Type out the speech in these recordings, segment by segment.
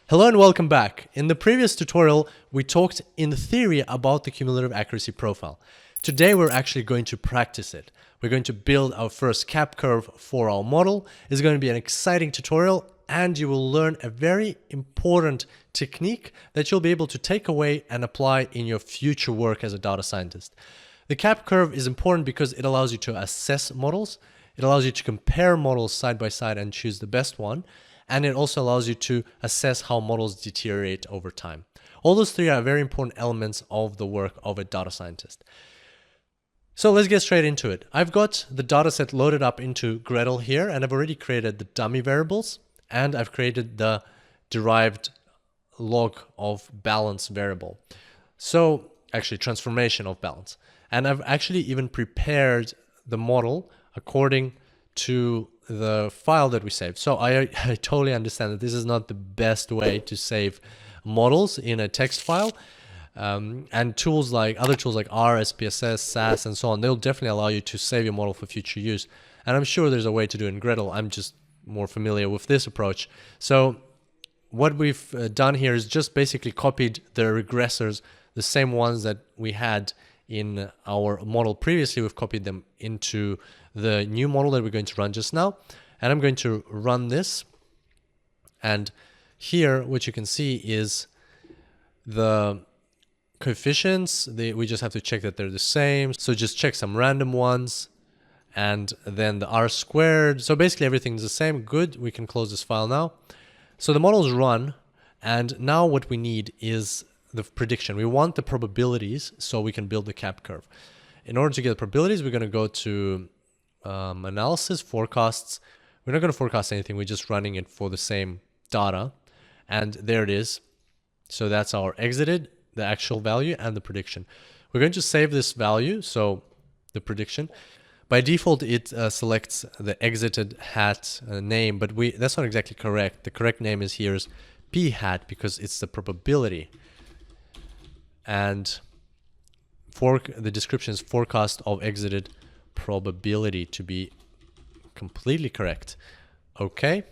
Hello and welcome back. In the previous tutorial, we talked in theory about the cumulative accuracy profile. Today, we're actually going to practice it. We're going to build our first cap curve for our model. It's going to be an exciting tutorial, and you will learn a very important technique that you'll be able to take away and apply in your future work as a data scientist. The cap curve is important because it allows you to assess models. It allows you to compare models side by side and choose the best one. And it also allows you to assess how models deteriorate over time. All those three are very important elements of the work of a data scientist. So let's get straight into it. I've got the data set loaded up into Gradle here, and I've already created the dummy variables, and I've created the derived log of balance variable. So actually transformation of balance. And I've actually even prepared the model according to the file that we saved. So I totally understand that this is not the best way to save models in a text file. And other tools like R, SPSS, SAS, and so on, they'll definitely allow you to save your model for future use. And I'm sure there's a way to do it in Gradle. I'm just more familiar with this approach. So what we've done here is just basically copied the regressors, the same ones that we had in our model previously. We've copied them into the new model that we're going to run just now. And I'm going to run this. And here, what you can see is the coefficients. We just have to check that they're the same. So just check some random ones. And then the R squared. So basically everything's the same. Good. We can close this file now. So the model's run. And now what we need is the prediction. We want the probabilities so we can build the cap curve. In order to get the probabilities, we're going to go to analysis, forecasts. We're not going to forecast anything. We're just running it for the same data. And there it is. So that's our exited, the actual value, and the prediction. We're going to save this value, so the prediction. By default, it selects the exited hat name, but that's not exactly correct. The correct name is here is p hat because it's the probability. And the description is forecast of exited probability to be completely correct. Okay,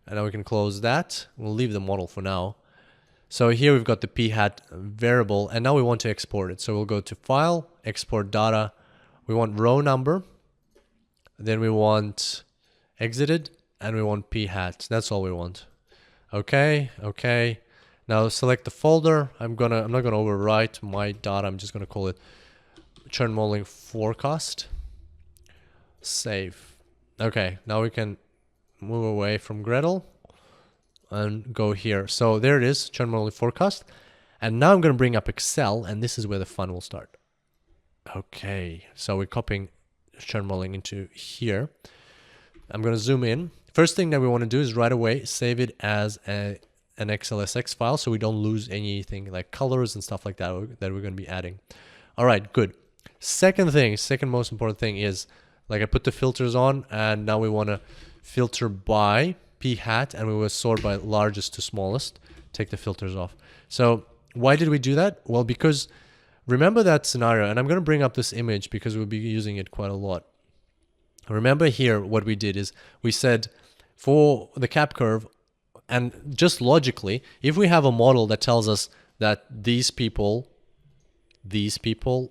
and now we can close that. We'll leave the model for now. So here we've got the p hat variable, and now we want to export it. So we'll go to File, Export Data. We want row number, then we want exited, and we want p hat. That's all we want. Okay, okay. Now select the folder. I'm not gonna overwrite my data. I'm just gonna call it churn modeling forecast. Save. Okay, now we can move away from Gradle and go here. So there it is, churn modeling forecast. And now I'm gonna bring up Excel, and this is where the fun will start. Okay, so we're copying churn modeling into here. I'm gonna zoom in. First thing that we want to do is right away save it as an XLSX file so we don't lose anything like colors and stuff like that that we're going to be adding. All right, good. Second most important thing is, like, I put the filters on, and now we want to filter by p hat, and we will sort by largest to smallest. Take the filters off. So why did we do that? Well, because remember that scenario, and I'm going to bring up this image because we'll be using it quite a lot. Remember here what we did is we said for the cap curve, and just logically, if we have a model that tells us that these people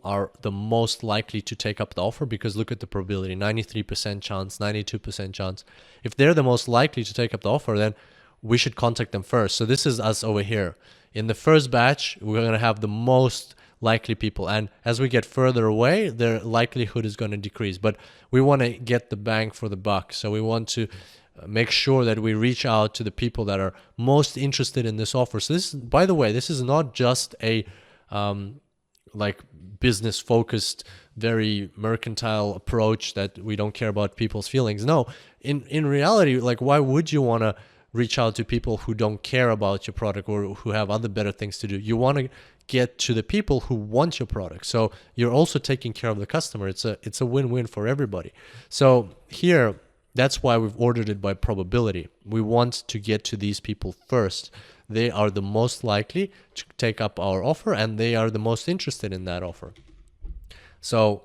are the most likely to take up the offer, because look at the probability, 93% chance, 92% chance. If they're the most likely to take up the offer, then we should contact them first. So this is us over here. In the first batch, we're going to have the most likely people. And as we get further away, their likelihood is going to decrease. But we want to get the bang for the buck. So we want to make sure that we reach out to the people that are most interested in this offer. So this, by the way, this is not just a like business focused, very mercantile approach that we don't care about people's feelings. No, in reality, like, why would you want to reach out to people who don't care about your product or who have other better things to do? You want to get to the people who want your product. So you're also taking care of the customer. It's a win-win for everybody. So here, that's why we've ordered it by probability. We want to get to these people first. They are the most likely to take up our offer, and they are the most interested in that offer. So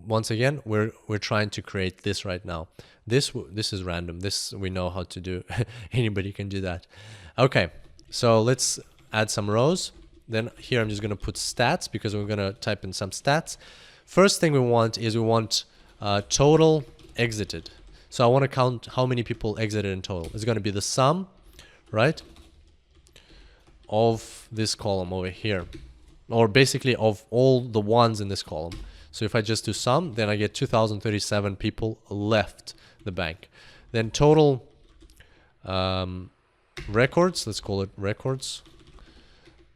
once again, we're trying to create this right now. This is random. This we know how to do. Anybody can do that. Okay, So let's add some rows. Then here I'm just going to put stats because we're going to type in some stats. First thing we want is total exited. So I want to count how many people exited in total. It's going to be the sum, right, of this column over here, or basically of all the ones in this column. So if I just do sum, then I get 2,037 people left the bank. Then total records, let's call it records.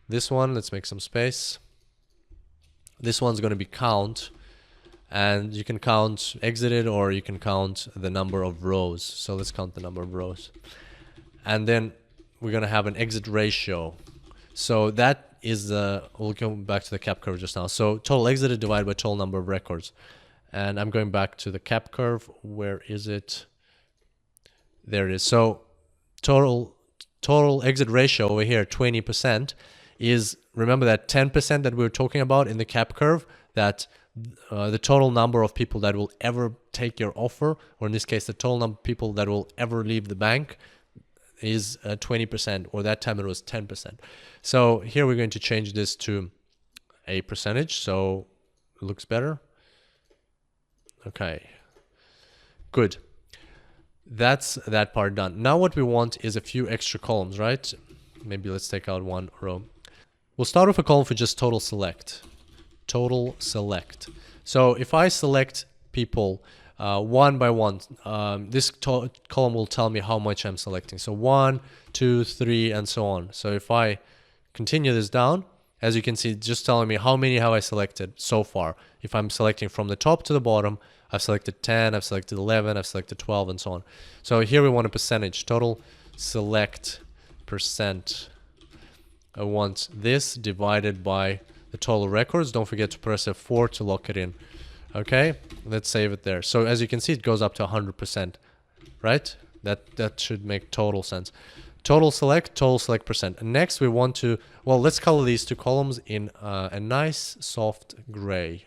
This one, let's make some space. This one's going to be count, and you can count exited or you can count the number of rows. So let's count the number of rows. And then we're going to have an exit ratio. So that is we'll go back to the cap curve just now. So total exited divided by total number of records. And I'm going back to the cap curve. Where is it? There it is. So total exit ratio over here, 20%, is, remember that 10% that we were talking about in the cap curve, that the total number of people that will ever take your offer, or in this case, the total number of people that will ever leave the bank, is 20%, or that time it was 10%. So here we're going to change this to a percentage, so it looks better. Okay, good. That's that part done. Now what we want is a few extra columns, right? Maybe let's take out one row. We'll start with a column for just total select. Total select. So if I select people one by one, this column will tell me how much I'm selecting. So 1, 2, 3, and so on. So if I continue this down, as you can see, it's just telling me how many have I selected so far. If I'm selecting from the top to the bottom, I've selected 10, I've selected 11, I've selected 12, and so on. So here we want a percentage, total select percent. I want this divided by the total records. Don't forget to press F4 to lock it in. Okay, let's save it there. So as you can see, it goes up to 100%, right? That should make total sense. Total select percent. And next we want to, well, let's color these two columns in a nice soft gray.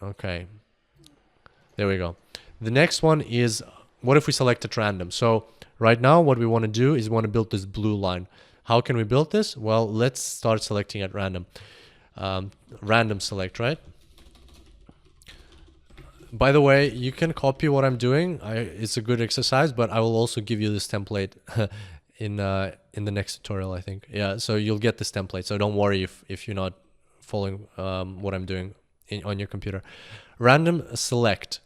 Okay, there we go. The next one is, what if we select at random? So right now what we want to do is we want to build this blue line. How can we build this? Well, let's start selecting at random. Random select, right? By the way, you can copy what I'm doing. It's a good exercise, but I will also give you this template in the next tutorial, I think. Yeah, so you'll get this template. So don't worry if you're not following what I'm doing on your computer. Random select.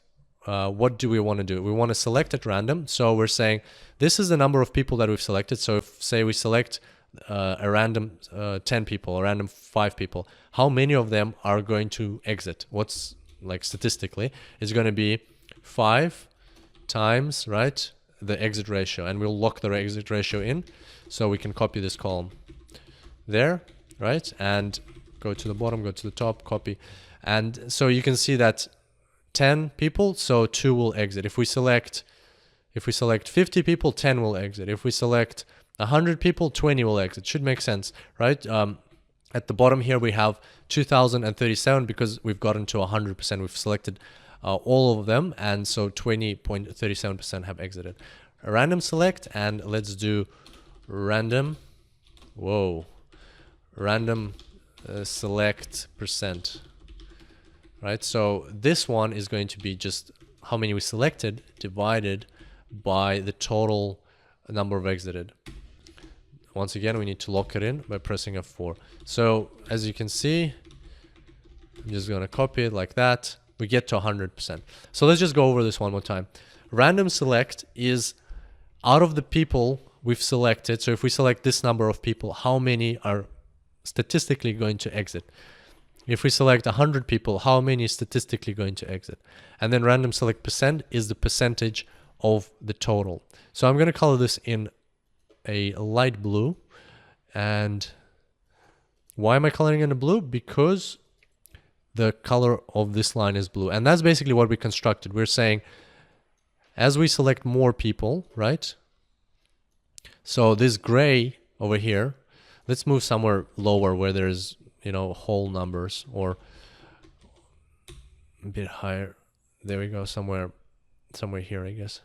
What do we want to do? We want to select at random. So we're saying this is the number of people that we've selected. So if, say, we select a random 10 people, a random 5 people, how many of them are going to exit? What's, like, statistically, is going to be 5 times, right, the exit ratio. And we'll lock the exit ratio in. So we can copy this column there, right? And go to the bottom, go to the top, copy. And so you can see that 10 people, so 2 will exit. If we select 50 people, 10 will exit. If we select 100 people, 20 will exit. Should make sense, right? At the bottom here we have 2,037 because we've gotten to 100%. We've selected all of them, and so 20.37% have exited. A random select, and let's do random. Random select percent. Right, so this one is going to be just how many we selected divided by the total number of exited. Once again, we need to lock it in by pressing F4. So as you can see, I'm just going to copy it like that. We get to 100%. So let's just go over this one more time. Random select is out of the people we've selected. So if we select this number of people, how many are statistically going to exit? If we select 100 people, how many is statistically going to exit? And then random select percent is the percentage of the total. So I'm going to color this in a light blue. And why am I coloring in a blue? Because the color of this line is blue. And that's basically what we constructed. We're saying as we select more people, right? So this gray over here, let's move somewhere lower where there's, you know, whole numbers, or a bit higher. There we go, somewhere here, I guess.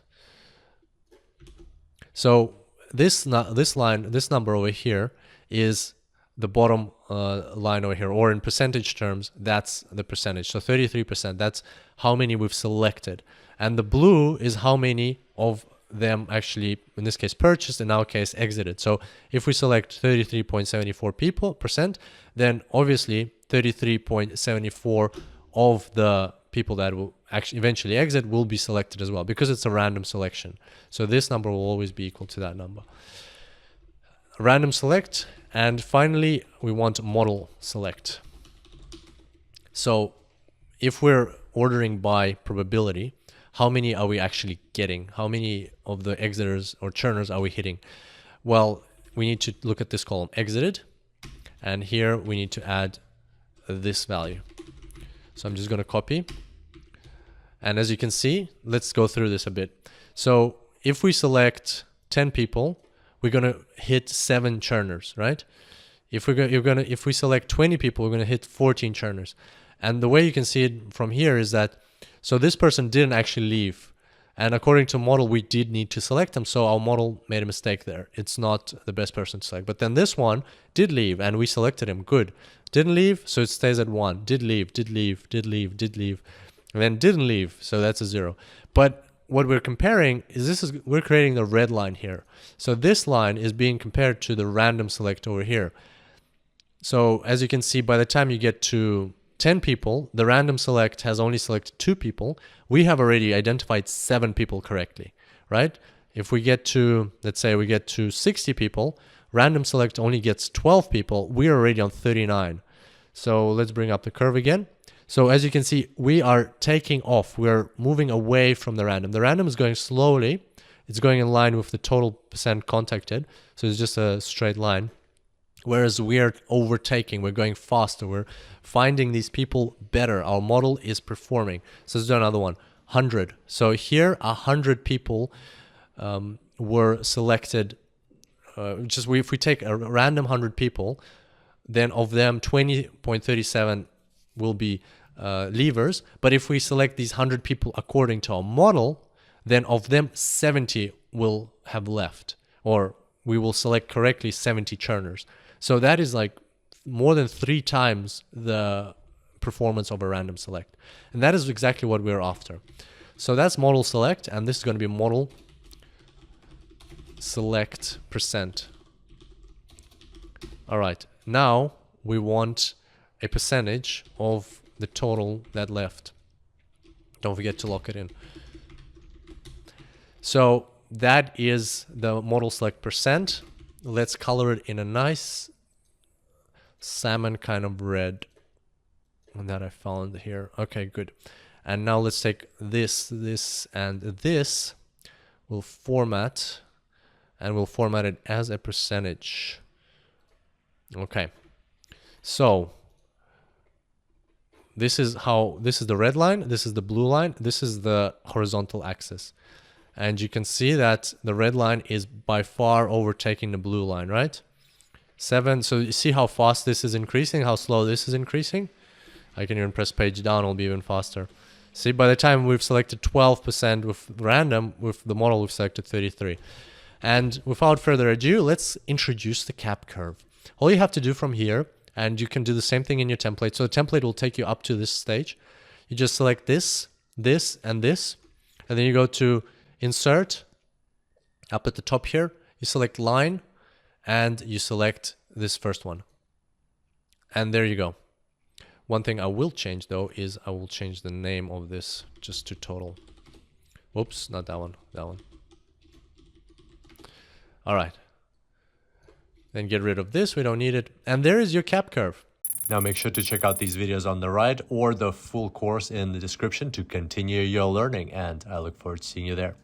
So this number over here is the bottom line over here, or in percentage terms, that's the percentage. So 33%, that's how many we've selected. And the blue is how many of them actually, in this case, purchased, in our case, exited. So if we select 33.74%, then obviously 33.74 of the people that will actually eventually exit will be selected as well, because it's a random selection. So this number will always be equal to that number. Random select. And finally, we want model select. So if we're ordering by probability, how many are we actually getting? How many of the exiters or churners are we hitting? Well, we need to look at this column, exited. And here we need to add this value. So I'm just going to copy. And as you can see, let's go through this a bit. So if we select 10 people, we're going to hit 7 churners, right? If we select 20 people, we're going to hit 14 churners. And the way you can see it from here is that, so this person didn't actually leave. And according to model, we did need to select them. So our model made a mistake there. It's not the best person to select. But then this one did leave and we selected him. Good. Didn't leave, so it stays at 1. Did leave, did leave, did leave, did leave. And then didn't leave, so that's a 0. But what we're comparing is we're creating the red line here. So this line is being compared to the random select over here. So as you can see, by the time you get to 10 people, the random select has only selected 2 people. We have already identified 7 people correctly, right? If we get to, let's say we get to 60 people, random select only gets 12 people. We're already on 39. So let's bring up the curve again. So as you can see, we are taking off. We're moving away from the random. The random is going slowly. It's going in line with the total percent contacted. So it's just a straight line. Whereas we are overtaking, we're going faster. We're finding these people better. Our model is performing. So let's do another one, 100. So here, 100 people were selected. If we take a random 100 people, then of them, 20.37 will be leavers. But if we select these 100 people according to our model, then of them 70 will have left, or we will select correctly 70 churners. So that is like more than 3 times the performance of a random select. And that is exactly what we're after. So that's model select, and this is going to be model select percent. All right, now we want a percentage of the total that left. Don't forget to lock it in. So that is the model select percent. Let's color it in a nice salmon kind of red that I found here. Okay, good. And now let's take this, and this. We'll format, and we'll format it as a percentage. Okay. So this is the red line, this is the blue line, this is the horizontal axis. And you can see that the red line is by far overtaking the blue line, right? 7, so you see how fast this is increasing, how slow this is increasing? I can even press page down, it'll be even faster. See, by the time we've selected 12% with random, with the model we've selected 33. And without further ado, let's introduce the cap curve. All you have to do from here, and you can do the same thing in your template. So the template will take you up to this stage. You just select this, this, and this. And then you go to Insert, up at the top here. You select Line, and you select this first one. And there you go. One thing I will change, though, is I will change the name of this just to total. Whoops, not that one, that one. All right. Then get rid of this, we don't need it. And there is your cap curve. Now make sure to check out these videos on the right or the full course in the description to continue your learning, and I look forward to seeing you there.